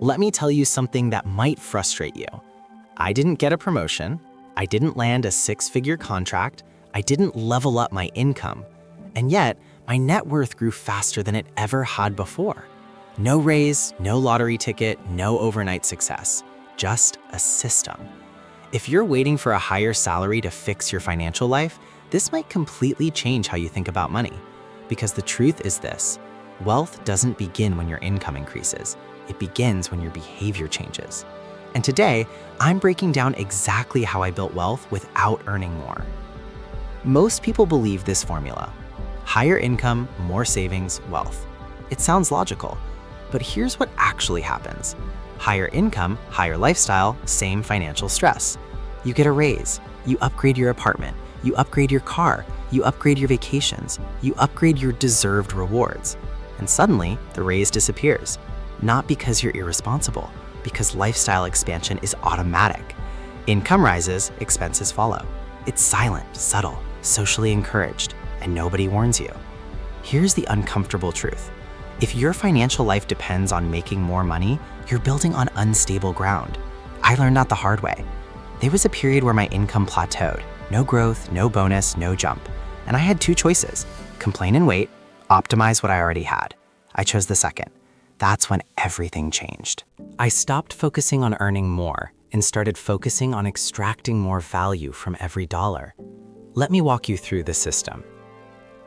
Let me tell you something that might frustrate you. I didn't get a promotion, I didn't land a six-figure contract, I didn't level up my income, and yet my net worth grew faster than it ever had before. No raise, no lottery ticket, no overnight success, just a system. If you're waiting for a higher salary to fix your financial life, this might completely change how you think about money. Because the truth is this, wealth doesn't begin when your income increases. It begins when your behavior changes. And today, I'm breaking down exactly how I built wealth without earning more. Most people believe this formula: higher income, more savings, wealth. It sounds logical, but here's what actually happens. Higher income, higher lifestyle, same financial stress. You get a raise, you upgrade your apartment, you upgrade your car, you upgrade your vacations, you upgrade your deserved rewards. And suddenly, the raise disappears. Not because you're irresponsible, because lifestyle expansion is automatic. Income rises, expenses follow. It's silent, subtle, socially encouraged, and nobody warns you. Here's the uncomfortable truth. If your financial life depends on making more money, you're building on unstable ground. I learned that the hard way. There was a period where my income plateaued. No growth, no bonus, no jump. And I had two choices: complain and wait, optimize what I already had. I chose the second. That's when everything changed. I stopped focusing on earning more and started focusing on extracting more value from every dollar. Let me walk you through the system.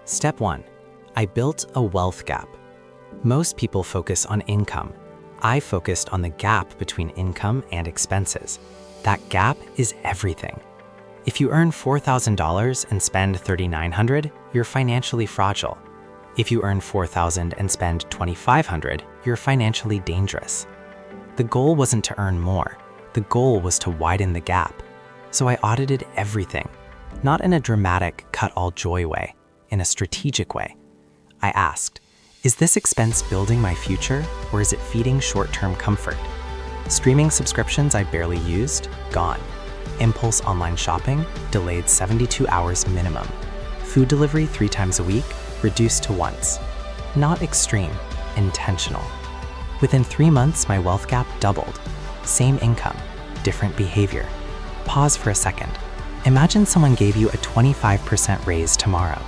Step 1. I built a wealth gap. Most people focus on income. I focused on the gap between income and expenses. That gap is everything. If you earn $4,000 and spend $3,900, you're financially fragile. If you earn $4,000 and spend $2,500, you're financially dangerous. The goal wasn't to earn more. The goal was to widen the gap. So I audited everything, not in a dramatic cut-all-joy way, in a strategic way. I asked, is this expense building my future, or is it feeding short-term comfort? Streaming subscriptions I barely used, gone. Impulse online shopping, delayed 72 hours minimum. Food delivery 3 times a week, reduced to once. Not extreme, intentional. Within 3 months, my wealth gap doubled. Same income, different behavior. Pause for a second. Imagine someone gave you a 25% raise tomorrow.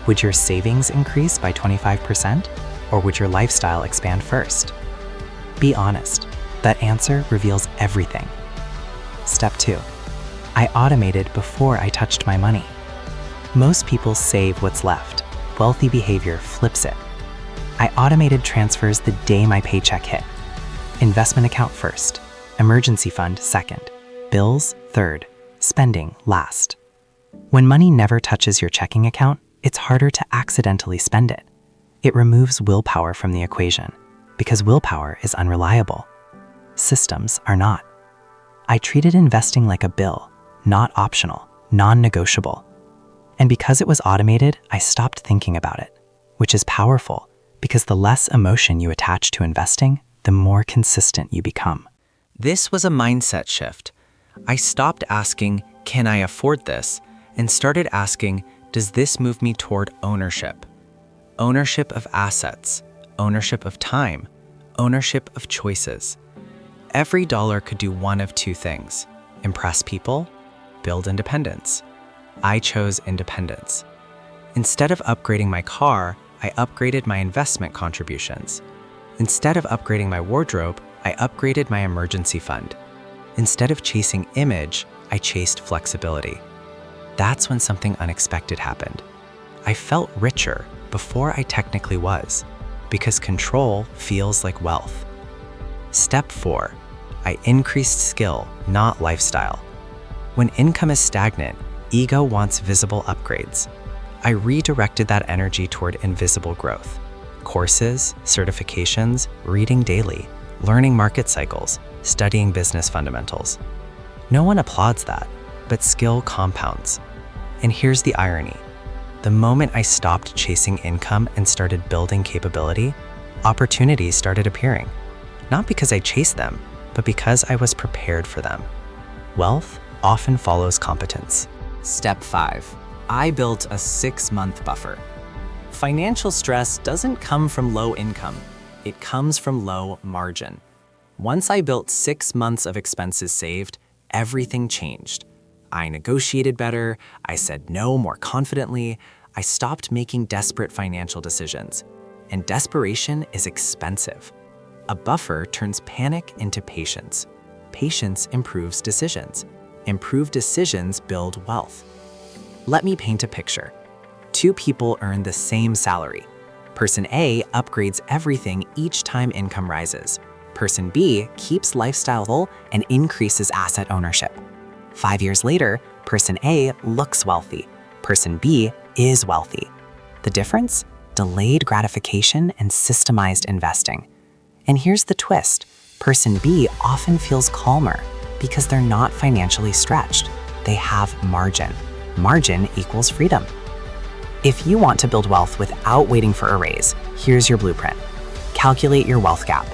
Would your savings increase by 25%? Or would your lifestyle expand first? Be honest. That answer reveals everything. Step 2. I automated before I touched my money. Most people save what's left. Wealthy behavior flips it. I automated transfers the day my paycheck hit. Investment account first, emergency fund second, bills third, spending last. When money never touches your checking account, it's harder to accidentally spend it. It removes willpower from the equation, because willpower is unreliable. Systems are not. I treated investing like a bill, not optional, non-negotiable. And because it was automated, I stopped thinking about it, which is powerful because the less emotion you attach to investing, the more consistent you become. This was a mindset shift. I stopped asking, can I afford this? And started asking, does this move me toward ownership? Ownership of assets, ownership of time, ownership of choices. Every dollar could do one of two things: impress people, build independence. I chose independence. Instead of upgrading my car, I upgraded my investment contributions. Instead of upgrading my wardrobe, I upgraded my emergency fund. Instead of chasing image, I chased flexibility. That's when something unexpected happened. I felt richer before I technically was, because control feels like wealth. Step 4. I increased skill, not lifestyle. When income is stagnant, ego wants visible upgrades. I redirected that energy toward invisible growth. Courses, certifications, reading daily, learning market cycles, studying business fundamentals. No one applauds that, but skill compounds. And here's the irony. The moment I stopped chasing income and started building capability, opportunities started appearing. Not because I chased them, but because I was prepared for them. Wealth often follows competence. Step 5. I built a 6-month buffer. Financial stress doesn't come from low income. It comes from low margin. Once I built 6 months of expenses saved, everything changed. I negotiated better, I said no more confidently, I stopped making desperate financial decisions. And desperation is expensive. A buffer turns panic into patience. Patience improves decisions. Improved decisions build wealth. Let me paint a picture. 2 people earn the same salary. Person A upgrades everything each time income rises. Person B keeps lifestyle full and increases asset ownership. 5 years later, person A looks wealthy. Person B is wealthy. The difference? Delayed gratification and systemized investing. And here's the twist. Person B often feels calmer because they're not financially stretched. They have margin. Margin equals freedom. If you want to build wealth without waiting for a raise, here's your blueprint. Calculate your wealth gap.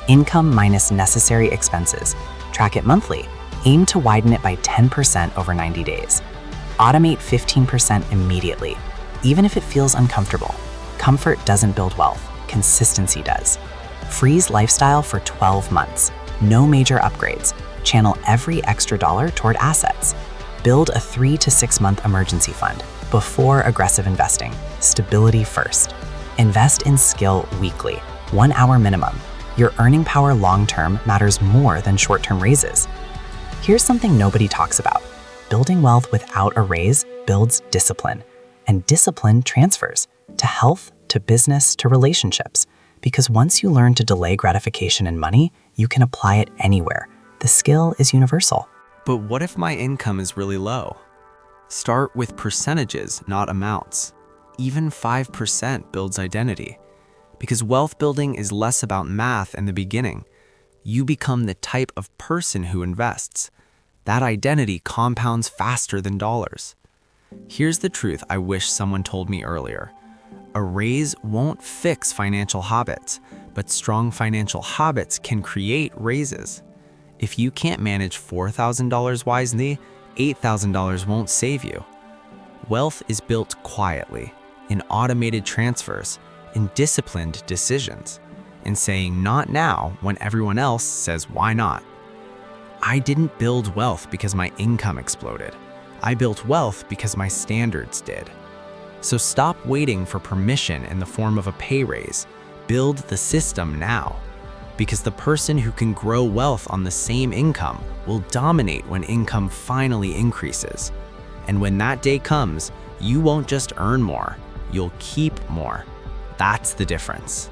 Income minus necessary expenses. Track it monthly. Aim to widen it by 10% over 90 days. Automate 15% immediately, even if it feels uncomfortable. Comfort doesn't build wealth, consistency does. Freeze lifestyle for 12 months. No major upgrades. Channel every extra dollar toward assets. Build a 3 to 6 month emergency fund before aggressive investing. Stability first. Invest in skill weekly, 1 hour minimum. Your earning power long-term matters more than short-term raises. Here's something nobody talks about. Building wealth without a raise builds discipline, and discipline transfers to health, to business, to relationships. Because once you learn to delay gratification in money, you can apply it anywhere. The skill is universal. But what if my income is really low? Start with percentages, not amounts. Even 5% builds identity. Because wealth building is less about math in the beginning. You become the type of person who invests. That identity compounds faster than dollars. Here's the truth I wish someone told me earlier. A raise won't fix financial habits, but strong financial habits can create raises. If you can't manage $4,000 wisely, $8,000 won't save you. Wealth is built quietly, in automated transfers, in disciplined decisions, in saying not now when everyone else says why not. I didn't build wealth because my income exploded. I built wealth because my standards did. So stop waiting for permission in the form of a pay raise. Build the system now. Because the person who can grow wealth on the same income will dominate when income finally increases. And when that day comes, you won't just earn more, you'll keep more. That's the difference.